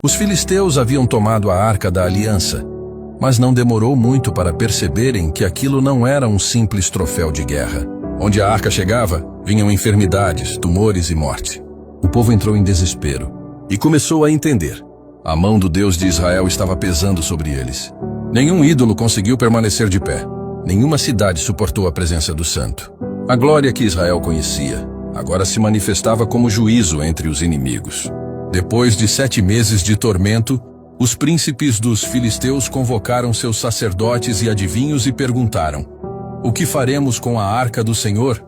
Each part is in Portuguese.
Os filisteus haviam tomado a Arca da Aliança, mas não demorou muito para perceberem que aquilo não era um simples troféu de guerra. Onde a arca chegava, vinham enfermidades, tumores e morte. O povo entrou em desespero e começou a entender. A mão do Deus de Israel estava pesando sobre eles. Nenhum ídolo conseguiu permanecer de pé. Nenhuma cidade suportou a presença do santo. A glória que Israel conhecia agora se manifestava como juízo entre os inimigos. Depois de 7 meses de tormento, os príncipes dos filisteus convocaram seus sacerdotes e adivinhos e perguntaram: o que faremos com a arca do Senhor?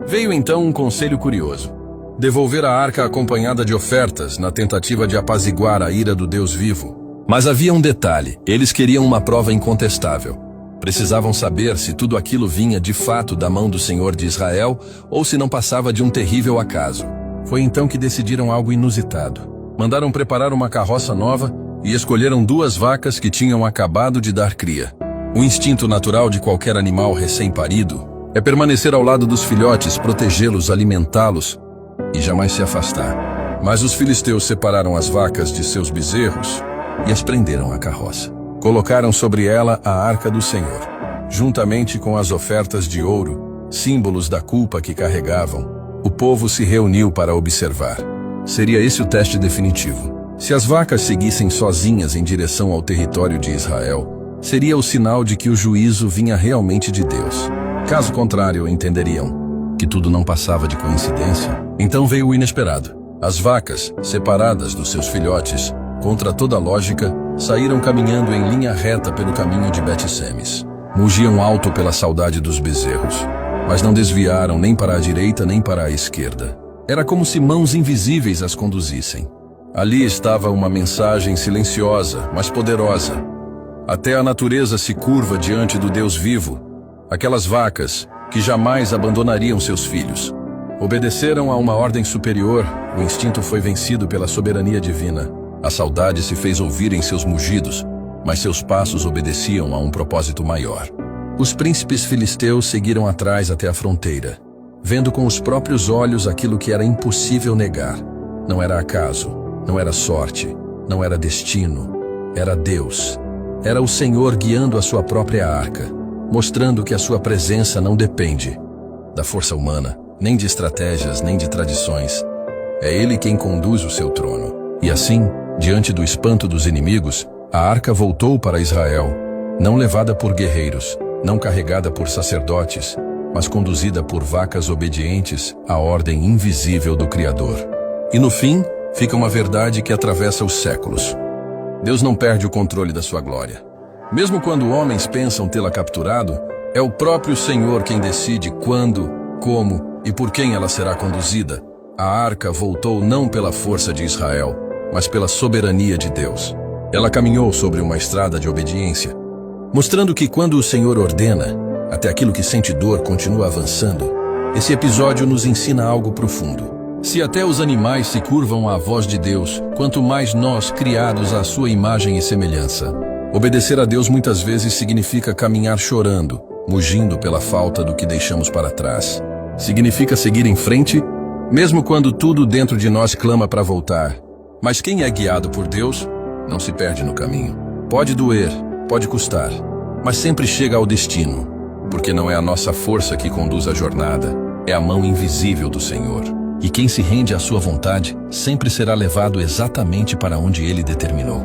Veio então um conselho curioso: devolver a arca acompanhada de ofertas, na tentativa de apaziguar a ira do Deus vivo. Mas havia um detalhe: eles queriam uma prova incontestável. Precisavam saber se tudo aquilo vinha de fato da mão do Senhor de Israel ou se não passava de um terrível acaso. Foi então que decidiram algo inusitado. Mandaram preparar uma carroça nova e escolheram 2 vacas que tinham acabado de dar cria. O instinto natural de qualquer animal recém-parido é permanecer ao lado dos filhotes, protegê-los, alimentá-los e jamais se afastar. Mas os filisteus separaram as vacas de seus bezerros e as prenderam à carroça. Colocaram sobre ela a arca do Senhor, juntamente com as ofertas de ouro, símbolos da culpa que carregavam. O povo se reuniu para observar. Seria esse o teste definitivo. Se as vacas seguissem sozinhas em direção ao território de Israel, seria o sinal de que o juízo vinha realmente de Deus. Caso contrário, entenderiam que tudo não passava de coincidência. Então veio o inesperado. As vacas, separadas dos seus filhotes, contra toda lógica, saíram caminhando em linha reta pelo caminho de Bet-Semes. Mugiam alto pela saudade dos bezerros, mas não desviaram nem para a direita nem para a esquerda. Era como se mãos invisíveis as conduzissem. Ali estava uma mensagem silenciosa, mas poderosa. Até a natureza se curva diante do Deus vivo. Aquelas vacas, que jamais abandonariam seus filhos, obedeceram a uma ordem superior. O instinto foi vencido pela soberania divina. A saudade se fez ouvir em seus mugidos, mas seus passos obedeciam a um propósito maior. Os príncipes filisteus seguiram atrás até a fronteira, vendo com os próprios olhos aquilo que era impossível negar. Não era acaso, não era sorte, não era destino, era Deus. Era o Senhor guiando a sua própria arca, mostrando que a sua presença não depende da força humana, nem de estratégias, nem de tradições. É Ele quem conduz o seu trono. E assim, diante do espanto dos inimigos, a arca voltou para Israel, não levada por guerreiros, não carregada por sacerdotes, mas conduzida por vacas obedientes à ordem invisível do Criador. E no fim, fica uma verdade que atravessa os séculos. Deus não perde o controle da sua glória. Mesmo quando homens pensam tê-la capturado, é o próprio Senhor quem decide quando, como e por quem ela será conduzida. A arca voltou não pela força de Israel, mas pela soberania de Deus. Ela caminhou sobre uma estrada de obediência, mostrando que quando o Senhor ordena, até aquilo que sente dor continua avançando. Esse episódio nos ensina algo profundo. Se até os animais se curvam à voz de Deus, quanto mais nós, criados à sua imagem e semelhança. Obedecer a Deus muitas vezes significa caminhar chorando, mugindo pela falta do que deixamos para trás. Significa seguir em frente, mesmo quando tudo dentro de nós clama para voltar. Mas quem é guiado por Deus, não se perde no caminho. Pode doer, pode custar, mas sempre chega ao destino, porque não é a nossa força que conduz a jornada, é a mão invisível do Senhor. E quem se rende à sua vontade sempre será levado exatamente para onde Ele determinou.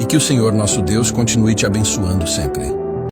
E que o Senhor nosso Deus continue te abençoando sempre.